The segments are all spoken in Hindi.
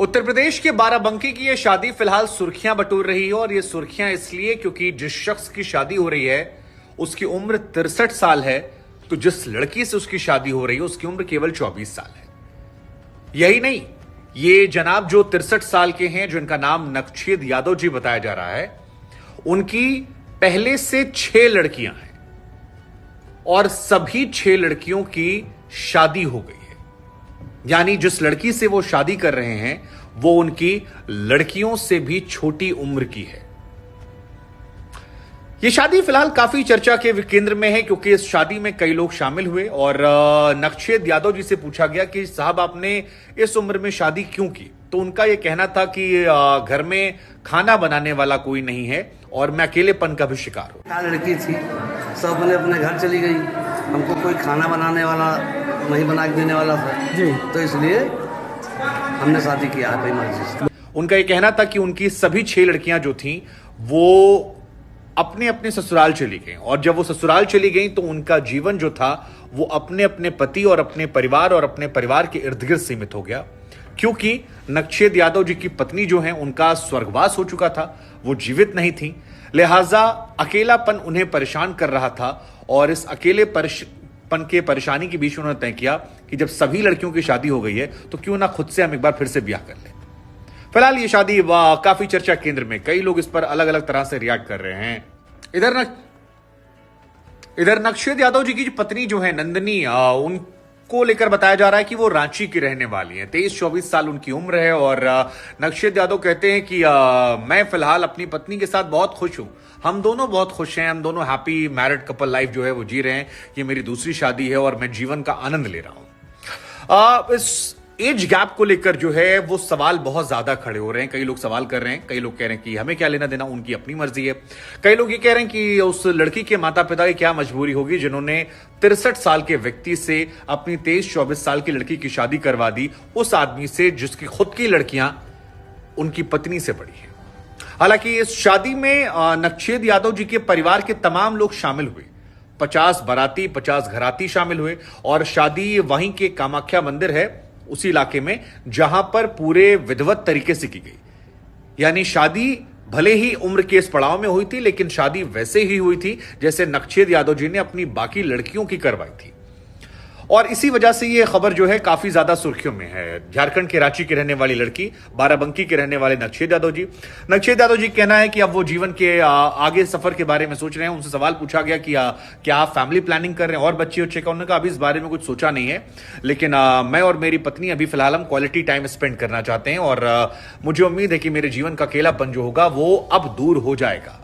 उत्तर प्रदेश के बाराबंकी की यह शादी फिलहाल सुर्खियां बटोर रही है और ये सुर्खियां इसलिए क्योंकि जिस शख्स की शादी हो रही है उसकी उम्र 63 साल है, तो जिस लड़की से उसकी शादी हो रही है उसकी उम्र केवल 24 साल है। यही नहीं, ये जनाब जो 63 साल के हैं, जिनका नाम नक्शेद यादव जी बताया जा रहा है, उनकी पहले से 6 लड़कियां हैं और सभी 6 लड़कियों की शादी हो गई है। यानी जिस लड़की से वो शादी कर रहे हैं वो उनकी लड़कियों से भी छोटी उम्र की है। ये शादी फिलहाल काफी चर्चा के केंद्र में है क्योंकि इस शादी में कई लोग शामिल हुए और नक्शेद यादव जी से पूछा गया कि साहब आपने इस उम्र में शादी क्यों की, तो उनका यह कहना था कि घर में खाना बनाने वाला कोई नहीं है और मैं अकेलेपन का भी शिकार हूं। लड़की थी, सब अपने अपने घर चली गई, हमको कोई खाना बनाने वाला नहीं बना के देने वाला था जी, तो इसलिए हमने शादी किया अपनी मर्जी से। उनका यह कहना था कि उनकी सभी 6 लड़कियां जो थीं वो अपने अपने ससुराल चली गईं और जब वो ससुराल चली गईं तो उनका जीवन जो था वो अपने अपने पति और अपने परिवार के इर्द गिर्द सीमित हो गया, क्योंकि नक्शेद यादव जी की पत्नी जो है उनका स्वर्गवास हो चुका था, वो जीवित नहीं थी। लिहाजा अकेलापन उन्हें परेशान कर रहा था और इस अकेलेपन के परेशानी के बीच उन्होंने तय किया कि जब सभी लड़कियों की शादी हो गई है तो क्यों ना खुद से हम एक बार फिर से ब्याह कर लें। फिलहाल ये शादी काफी चर्चा केंद्र में, कई लोग इस पर अलग अलग तरह से रिएक्ट कर रहे हैं। इधर नक्शेद यादव जी की पत्नी जो है नंदनी, उनको लेकर बताया जा रहा है कि वो रांची की रहने वाली है। 23-24 साल उनकी उम्र है और नक्शेद यादव कहते हैं कि मैं फिलहाल अपनी पत्नी के साथ बहुत खुश हूं, हम दोनों बहुत खुश हैं, हम दोनों हैप्पी मैरिड कपल लाइफ जो है वो जी रहे हैं। ये मेरी दूसरी शादी है और मैं जीवन का आनंद ले रहा हूं। इस एज गैप को लेकर जो है वो सवाल बहुत ज्यादा खड़े हो रहे हैं। कई लोग सवाल कर रहे हैं, कई लोग कह रहे हैं कि हमें क्या लेना देना, उनकी अपनी मर्जी है। कई लोग ये कह रहे हैं कि उस लड़की के माता पिता की क्या मजबूरी होगी जिन्होंने 63 साल के व्यक्ति से अपनी 23-24 साल की लड़की की शादी करवा दी, उस आदमी से जिसकी खुद की लड़कियां उनकी पत्नी से बड़ी हैं। हालांकि इस शादी में नक्शेद यादव जी के परिवार के तमाम लोग शामिल हुए। 50 बाराती 50 घराती शामिल हुए और शादी वहीं के कामाख्या मंदिर है, उसी इलाके में जहां पर पूरे विधिवत तरीके से की गई। यानी शादी भले ही उम्र के इस पड़ाव में हुई थी, लेकिन शादी वैसे ही हुई थी जैसे नक्शेद यादव जी ने अपनी बाकी लड़कियों की करवाई थी। और इसी वजह से यह खबर जो है काफी ज्यादा सुर्खियों में है। झारखंड के रांची की रहने वाली लड़की, बाराबंकी के रहने वाले नक्शेद यादव जी कहना है कि अब वो जीवन के आगे सफर के बारे में सोच रहे हैं। उनसे सवाल पूछा गया कि क्या आप फैमिली प्लानिंग कर रहे हैं और बच्चे उच्चे का, उन्होंने कहा अभी इस बारे में कुछ सोचा नहीं है, लेकिन मैं और मेरी पत्नी अभी फिलहाल हम क्वालिटी टाइम स्पेंड करना चाहते हैं और मुझे उम्मीद है कि मेरे जीवन का अकेलापन जो होगा वो अब दूर हो जाएगा।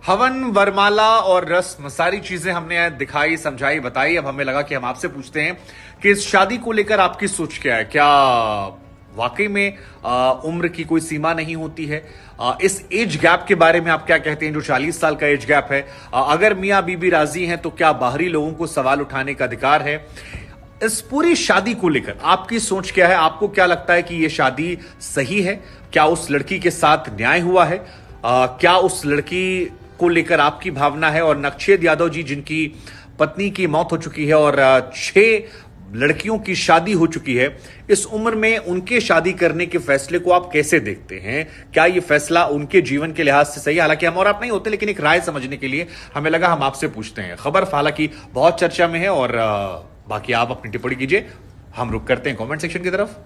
हवन, वरमाला और रस्म, सारी चीजें हमने दिखाई, समझाई, बताई। अब हमें लगा कि हम आपसे पूछते हैं कि इस शादी को लेकर आपकी सोच क्या है। क्या वाकई में उम्र की कोई सीमा नहीं होती है? इस एज गैप के बारे में आप क्या कहते हैं जो 40 साल का एज गैप है? अगर मियां बीबी राजी हैं तो क्या बाहरी लोगों को सवाल उठाने का अधिकार है? इस पूरी शादी को लेकर आपकी सोच क्या है? आपको क्या लगता है कि यह शादी सही है? क्या उस लड़की के साथ न्याय हुआ है? क्या उस लड़की को लेकर आपकी भावना है? और नक्शेद यादव जी जिनकी पत्नी की मौत हो चुकी है और 6 लड़कियों की शादी हो चुकी है, इस उम्र में उनके शादी करने के फैसले को आप कैसे देखते हैं? क्या यह फैसला उनके जीवन के लिहाज से सही है? हालांकि हम और आप नहीं होते, लेकिन एक राय समझने के लिए हमें लगा हम आपसे पूछते हैं। खबर हालांकि बहुत चर्चा में है और बाकी आप अपनी टिप्पणी कीजिए। हम रुक करते हैं कमेंट सेक्शन की तरफ।